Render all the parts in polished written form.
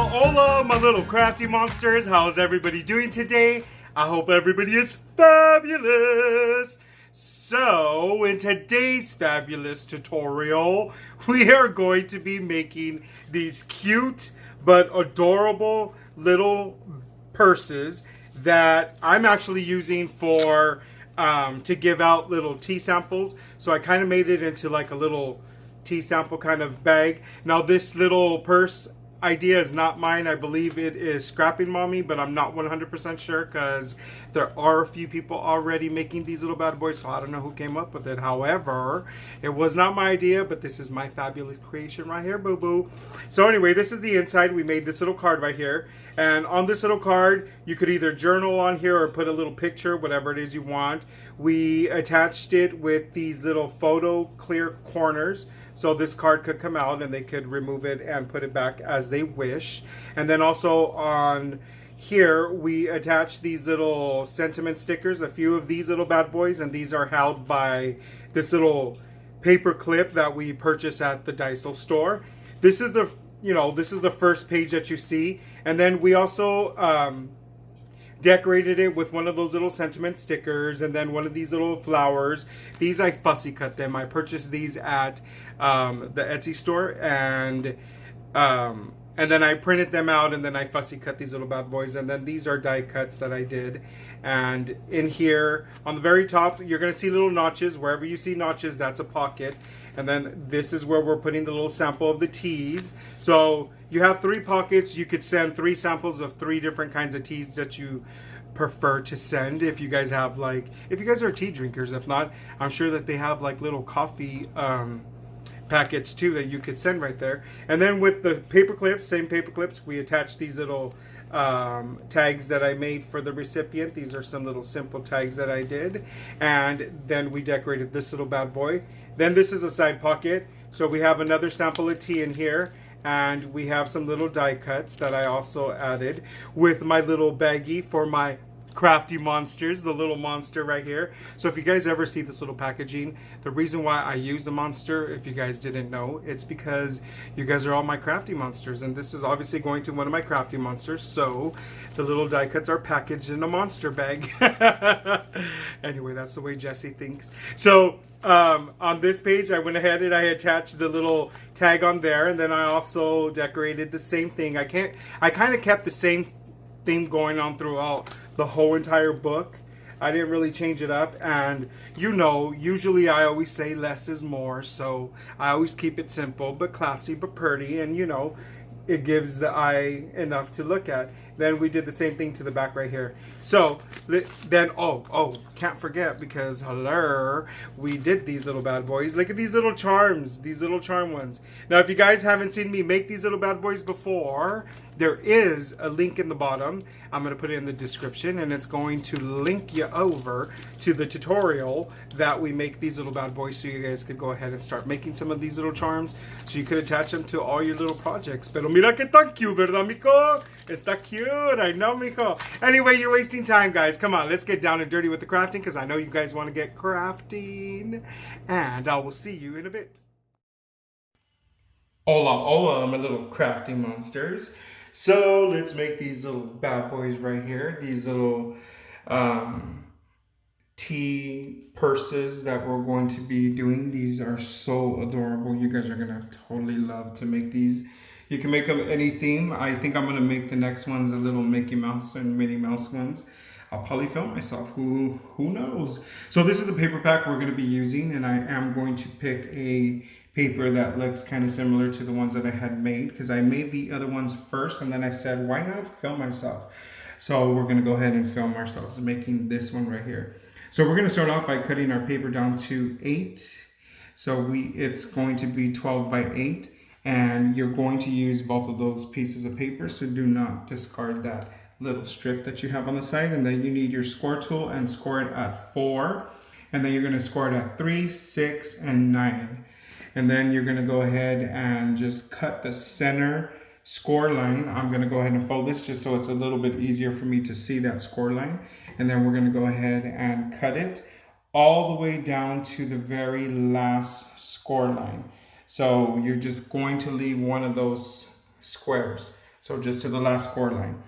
Hola, my little crafty monsters. How's everybody doing today? I hope everybody is fabulous. So, in today's fabulous tutorial, we are going to be making these cute but adorable little purses that I'm actually using for to give out little tea samples. So I kind of made it into like a little tea sample kind of bag. Now this little purse idea is not mine. I believe it is Scrapping Mommy, but I'm not 100% sure because there are a few people already making these little bad boys, so I don't know who came up with it. However, it was not my idea, but this is my fabulous creation right here, boo-boo. So anyway, this is the inside. We made this little card right here, and on this little card, you could either journal on here or put a little picture, whatever it is you want. We attached it with these little photo clear corners, so this card could come out and they could remove it and put it back as they wish. And then also on here, we attach these little sentiment stickers, a few of these little bad boys, and these are held by this little paper clip that we purchased at the Daiso store. This is the, this is the first page that you see. And then we also decorated it with one of those little sentiment stickers and then one of these little flowers. These I fussy cut them. I purchased these at the Etsy store, and then I printed them out, and then I fussy cut these little bad boys, and then these are die cuts that I did. And in here on the very top, you're gonna see little notches. Wherever you see notches, that's a pocket. And then this is where we're putting the little sample of the teas. So you have 3 pockets. You could send 3 samples of 3 different kinds of teas that you prefer to send. If you guys have if you guys are tea drinkers. If not, I'm sure that they have like little coffee packets too that you could send right there. And then with the paper clips, same paper clips, we attach these little tags that I made for the recipient. These are some little simple tags that I did, and then we decorated this little bad boy. Then this is a side pocket, so we have another sample of tea in here, and we have some little die cuts that I also added with my little baggie for my crafty monsters, the little monster right here. So if you guys ever see this little packaging, the reason why I use the monster, if you guys didn't know, it's because you guys are all my crafty monsters, and this is obviously going to one of my crafty monsters, so the little die cuts are packaged in a monster bag. Anyway, that's the way Jessie thinks. So on this page, I went ahead and I attached the little tag on there, and then I also decorated the same thing. I kind of kept the same theme going on throughout the whole entire book. I didn't really change it up, and usually I always say less is more, so I always keep it simple but classy but pretty, and it gives the eye enough to look at. Then we did the same thing to the back right here. So then, can't forget, because we did these little bad boys. Look at these little charms, these little charm ones. Now, if you guys haven't seen me make these little bad boys before, there is a link in the bottom. I'm going to put it in the description, and it's going to link you over to the tutorial that we make these little bad boys, so you guys could go ahead and start making some of these little charms, so you could attach them to all your little projects. Pero mira que tan cute, ¿verdad, mijo? Está cute, I know, mijo. Anyway, you're wasting time, guys. Come on, let's get down and dirty with the crafting, because I know you guys want to get crafting, and I will see you in a bit. Hola, hola, my little crafty monsters. So let's make these little bad boys right here. These little tea purses that we're going to be doing. These are so adorable. You guys are going to totally love to make these. You can make them any theme. I think I'm going to make the next ones a little Mickey Mouse and Minnie Mouse ones. I'll probably film myself. Who knows? So this is the paper pack we're going to be using, and I am going to pick a paper that looks kind of similar to the ones that I had made, because I made the other ones first, and then I said, why not film myself? So we're going to go ahead and film ourselves making this one right here. So we're going to start off by cutting our paper down to 8. So it's going to be 12 by 8, and you're going to use both of those pieces of paper, so do not discard that little strip that you have on the side. And then you need your score tool and score it at 4, and then you're going to score it at 3, 6, and 9. And then you're going to go ahead and just cut the center score line. I'm going to go ahead and fold this just so it's a little bit easier for me to see that score line. And then we're going to go ahead and cut it all the way down to the very last score line. So you're just going to leave one of those squares. So just to the last score line.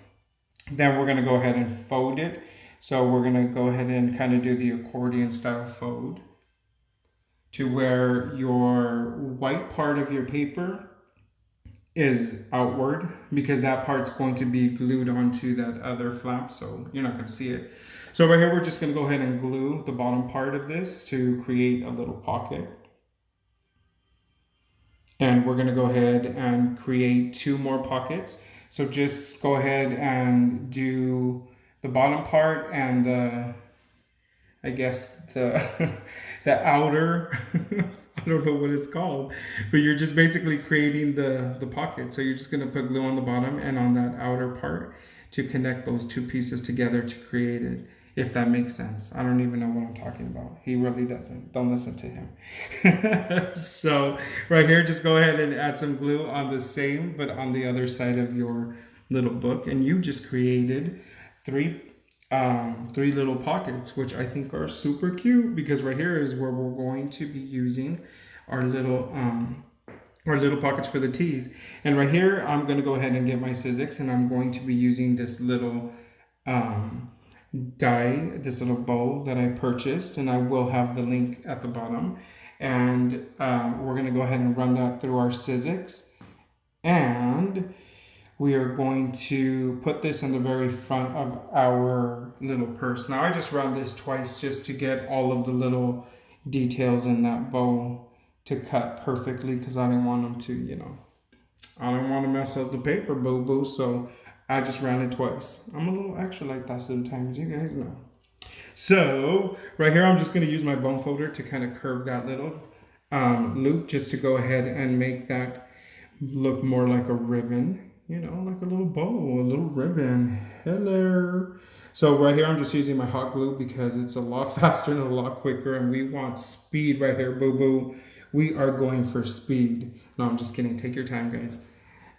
Then we're going to go ahead and fold it. So we're going to go ahead and kind of do the accordion style fold to where your white part of your paper is outward, because that part's going to be glued onto that other flap, so you're not going to see it. So right here, we're just going to go ahead and glue the bottom part of this to create a little pocket. And we're going to go ahead and create 2 more pockets. So just go ahead and do the bottom part and the, I guess the the outer I don't know what it's called, but you're just basically creating the pocket. So you're just going to put glue on the bottom and on that outer part to connect those 2 pieces together to create it, if that makes sense. I don't even know what I'm talking about. He really doesn't. Don't listen to him. So right here, just go ahead and add some glue on the same, but on the other side of your little book. And you just created 3 little pockets, which I think are super cute, because right here is where we're going to be using our little pockets for the tees. And right here, I'm going to go ahead and get my Sizzix, and I'm going to be using this little die, this little bow that I purchased, and I will have the link at the bottom. And we're going to go ahead and run that through our Sizzix, and we are going to put this in the very front of our little purse. Now I just ran this twice just to get all of the little details in that bow to cut perfectly, because I didn't want them to, you know, I don't want to mess up the paper, boo-boo, so I just ran it twice. I'm a little extra like that sometimes, you guys know. So right here, I'm just going to use my bone folder to kind of curve that little loop, just to go ahead and make that look more like a ribbon. You know, like a little bow, a little ribbon. Hello. So right here, I'm just using my hot glue because it's a lot faster and a lot quicker, and we want speed right here, boo-boo. We are going for speed. No, I'm just kidding. Take your time, guys.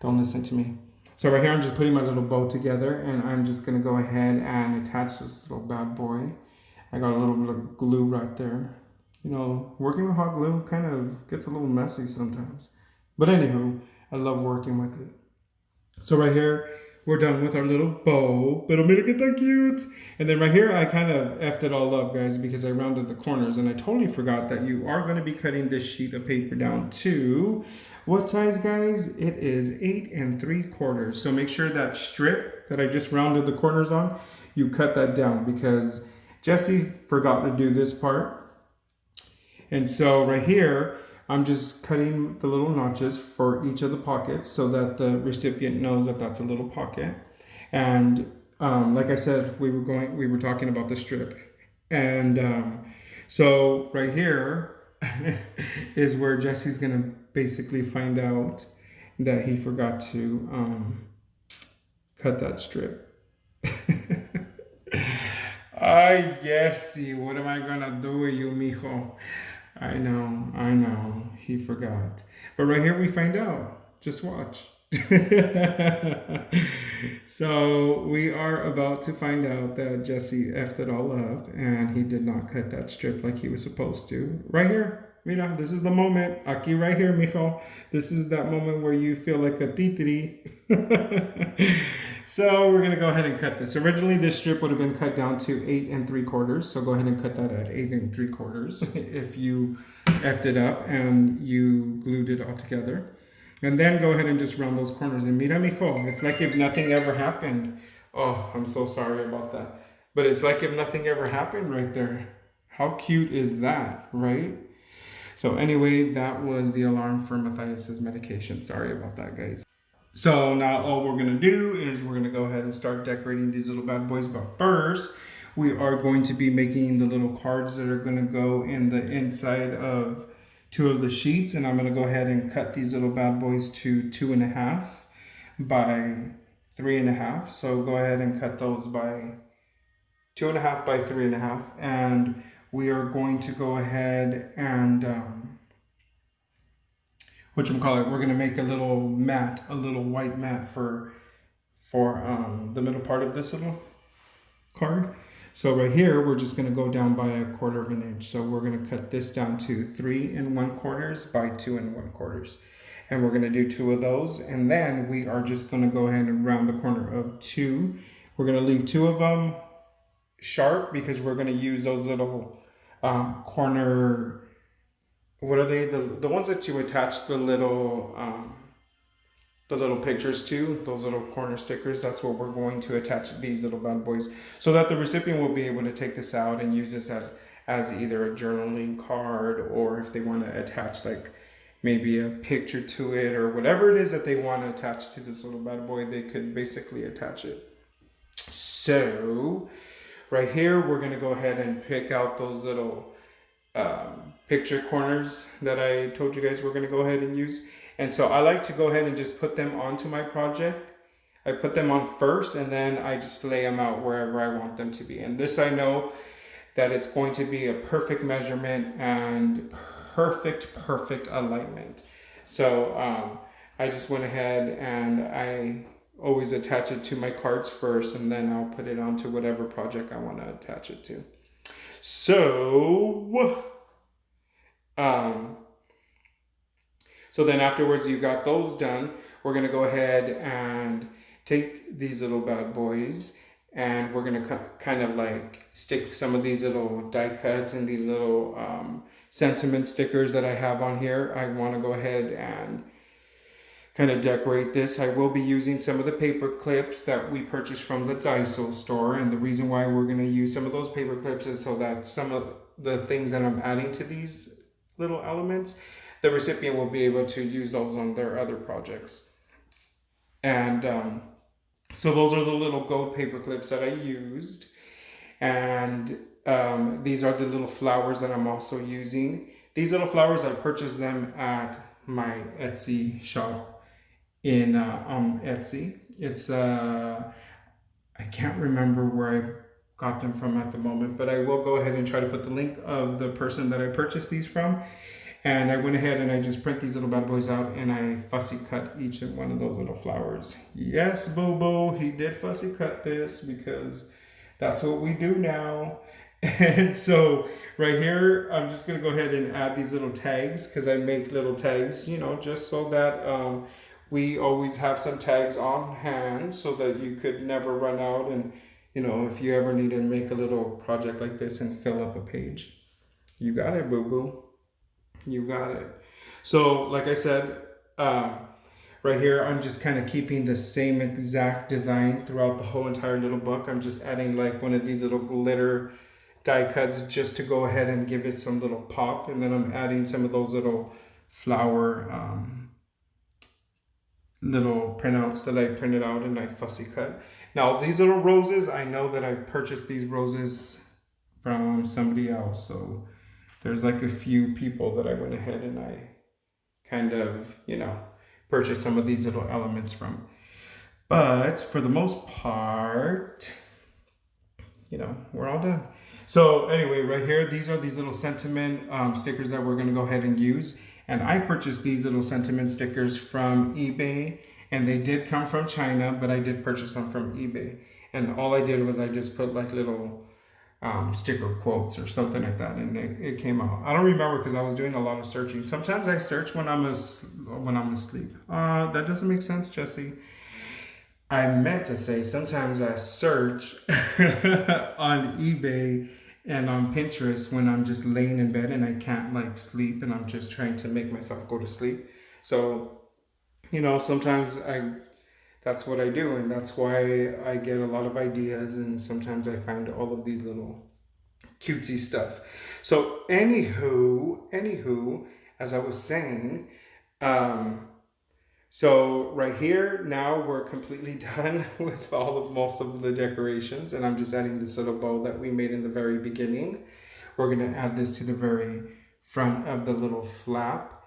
Don't listen to me. So right here, I'm just putting my little bow together, and I'm just going to go ahead and attach this little bad boy. I got a little bit of glue right there. You know, working with hot glue kind of gets a little messy sometimes. But anywho, I love working with it. So right here, we're done with our little bow. Pero mira que tan cute. And then right here, I kind of effed it all up, guys, because I rounded the corners. And I totally forgot that you are going to be cutting this sheet of paper down to what size, guys? It is 8 3/4. So make sure that strip that I just rounded the corners on, you cut that down, because Jesse forgot to do this part. And so right here, I'm just cutting the little notches for each of the pockets so that the recipient knows that that's a little pocket. And like I said, we were talking about the strip. And so right here is where Jesse's gonna basically find out that he forgot to cut that strip. Ay, Jesse, what am I gonna do with you, mijo? I know, he forgot. But right here we find out. Just watch. So we are about to find out that Jesse effed it all up, and he did not cut that strip like he was supposed to. Right here, mira, this is the moment. Aquí right here, mijo. This is that moment where you feel like a titiri. So we're going to go ahead and cut this. Originally, this strip would have been cut down to 8 3/4. So go ahead and cut that at 8 3/4 if you effed it up and you glued it all together. And then go ahead and just round those corners. And mira, mijo, it's like if nothing ever happened. Oh, I'm so sorry about that. But it's like if nothing ever happened right there. How cute is that, right? So anyway, that was the alarm for Matthias's medication. Sorry about that, guys. So now all we're going to do is we're going to go ahead and start decorating these little bad boys. But first, we are going to be making the little cards that are going to go in the inside of 2 of the sheets. And I'm going to go ahead and cut these little bad boys to 2.5 by 3.5. So go ahead and cut those by 2.5 by 3.5. And we are going to go ahead and we're going to make a little mat, a little white mat for the middle part of this little card. So right here, we're just going to go down by 1/4 inch. So we're going to cut this down to 3 1/4 by 2 1/4. and we're going to do 2 of those, and then we are just going to go ahead and round the corner of 2. We're going to leave 2 of them sharp because we're going to use those little corner, what are they, the ones that you attach the little pictures to, those little corner stickers. That's what we're going to attach these little bad boys, so that the recipient will be able to take this out and use this as either a journaling card, or if they want to attach like maybe a picture to it, or whatever it is that they want to attach to this little bad boy, they could basically attach it. So right here, we're going to go ahead and pick out those little picture corners that I told you guys we're going to go ahead and use. And so I like to go ahead and just put them onto my project. I put them on first, and then I just lay them out wherever I want them to be. And this, I know that it's going to be a perfect measurement and perfect alignment. So I just went ahead and I always attach it to my cards first, and then I'll put it onto whatever project I want to attach it to. So so then afterwards you got those done, we're going to go ahead and take these little bad boys, and we're going to kind of like stick some of these little die cuts and these little sentiment stickers that I have on here. I want to go ahead and kind of decorate this. I will be using some of the paper clips that we purchased from the Daiso store, and the reason why we're going to use some of those paper clips is so that some of the things that I'm adding to these little elements, the recipient will be able to use those on their other projects. And so those are the little gold paper clips that I used, and these are the little flowers that I'm also using. These little flowers, I purchased them at my Etsy shop in on Etsy. It's I can't remember where I got them from at the moment, but I will go ahead and try to put the link of the person that I purchased these from. And I went ahead and I just print these little bad boys out, and I fussy cut each one of those little flowers. Yes, boo-boo, he did fussy cut this because that's what we do now. And so right here, I'm just going to go ahead and add these little tags, because I make little tags, you know, just so that we always have some tags on hand, so that you could never run out. And, you know, if you ever need to make a little project like this and fill up a page, you got it, boo-boo. You got it. So like I said, right here, I'm just kind of keeping the same exact design throughout the whole entire little book. I'm just adding like one of these little glitter die cuts just to go ahead and give it some little pop. And then I'm adding some of those little flower little printouts that I printed out and I fussy cut. Now these little roses, I know that I purchased these roses from somebody else. So there's like a few people that I went ahead and I kind of, you know, purchased some of these little elements from. But for the most part, you know, we're all done. So anyway, right here, these are these little sentiment stickers that we're going to go ahead and use. And I purchased these little sentiment stickers from eBay, and they did come from China, but I did purchase them from eBay. And all I did was I just put like little sticker quotes or something like that, and it came out. I don't remember because I was doing a lot of searching. Sometimes I search when I'm asleep. That doesn't make sense, Jesse. I meant to say sometimes I search on eBay and on Pinterest when I'm just laying in bed and I can't like sleep, and I'm just trying to make myself go to sleep. So, you know, sometimes that's what I do, and that's why I get a lot of ideas, and sometimes I find all of these little cutesy stuff. So anywho, as I was saying, so right here, now we're completely done with most of the decorations, and I'm just adding this little bow that we made in the very beginning. We're gonna add this to the very front of the little flap,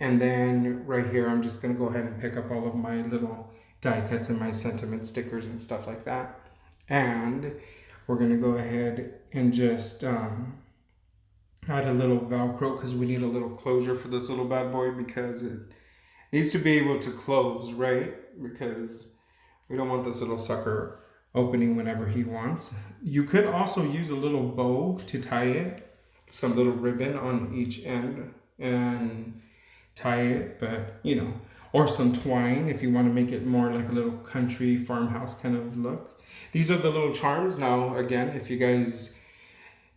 and then right here, I'm just gonna go ahead and pick up all of my little die cuts and my sentiment stickers and stuff like that. And we're gonna go ahead and just add a little Velcro, because we need a little closure for this little bad boy, because it needs to be able to close, right? Because we don't want this little sucker opening whenever he wants. You could also use a little bow to tie it, some little ribbon on each end, and tie it, but you know, or some twine if you want to make it more like a little country farmhouse kind of look. These are the little charms. Now, again, if you guys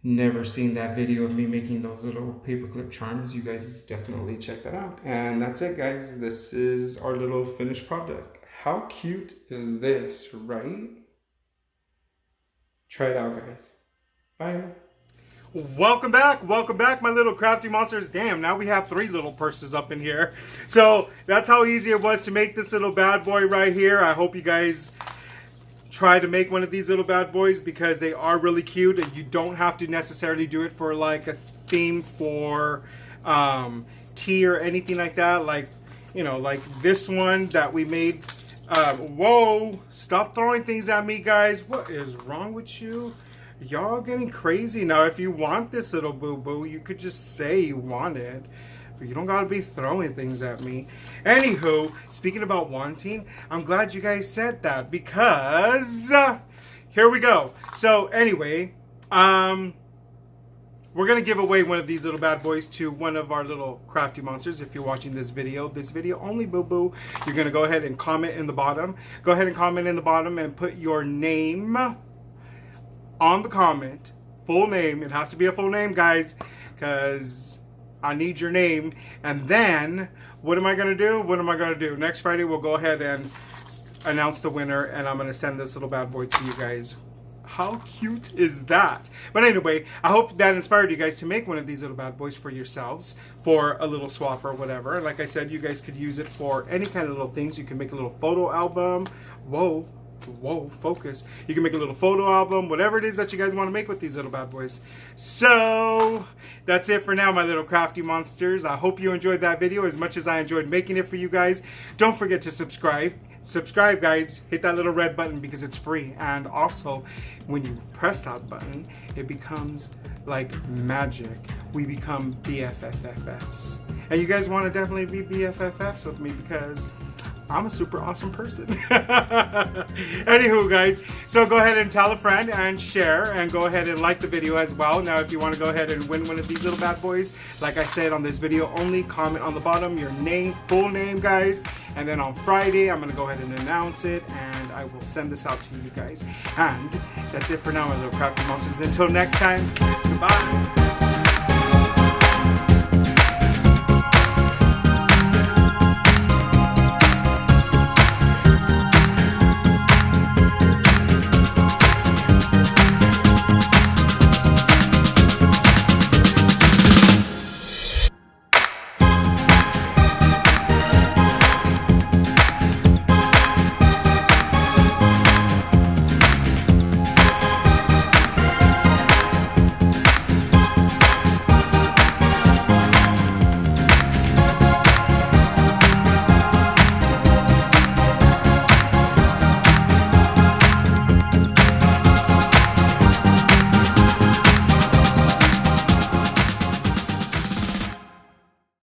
never seen that video of me making those little paperclip charms, you guys definitely check that out. And that's it, guys. This is our little finished product. How cute is this, right? Try it out, guys. Bye. Welcome back, my little crafty monsters. Damn, now we have 3 little purses up in here. So that's how easy it was to make this little bad boy right here. I hope you guys try to make one of these little bad boys because they are really cute, and you don't have to necessarily do it for like a theme for tea or anything like that. Like, you know, like this one that we made. Whoa, stop throwing things at me, guys. What is wrong with you? Y'all getting crazy. Now, if you want this little boo-boo, you could just say you want it. But you don't gotta be throwing things at me. Anywho, speaking about wanting, I'm glad you guys said that because here we go. So anyway, we're gonna give away one of these little bad boys to one of our little crafty monsters. If you're watching this video only, boo-boo, you're gonna go ahead and comment in the bottom. Go ahead and comment in the bottom and put your name on the comment. Full name. It has to be a full name, guys, because I need your name. And then what am I gonna do? Next Friday we'll go ahead and announce the winner, and I'm gonna send this little bad boy to you guys. How cute is that? But anyway, I hope that inspired you guys to make one of these little bad boys for yourselves, for a little swap or whatever. Like I said, you guys could use it for any kind of little things. You can make a little photo album. Whoa, focus. You can make a little photo album, whatever it is that you guys want to make with these little bad boys. So that's it for now, my little crafty monsters. I hope you enjoyed that video as much as I enjoyed making it for you guys. Don't forget to subscribe, guys. Hit that little red button because it's free. And also, when you press that button, it becomes like magic. We become BFFFs. And you guys want to definitely be BFFFs with me because I'm a super awesome person. Anywho, guys, so go ahead and tell a friend and share, and go ahead and like the video as well. Now, if you want to go ahead and win one of these little bad boys, like I said on this video only, comment on the bottom your name, full name, guys. And then on Friday, I'm going to go ahead and announce it, and I will send this out to you guys. And that's it for now, my little crafty monsters. Until next time, goodbye.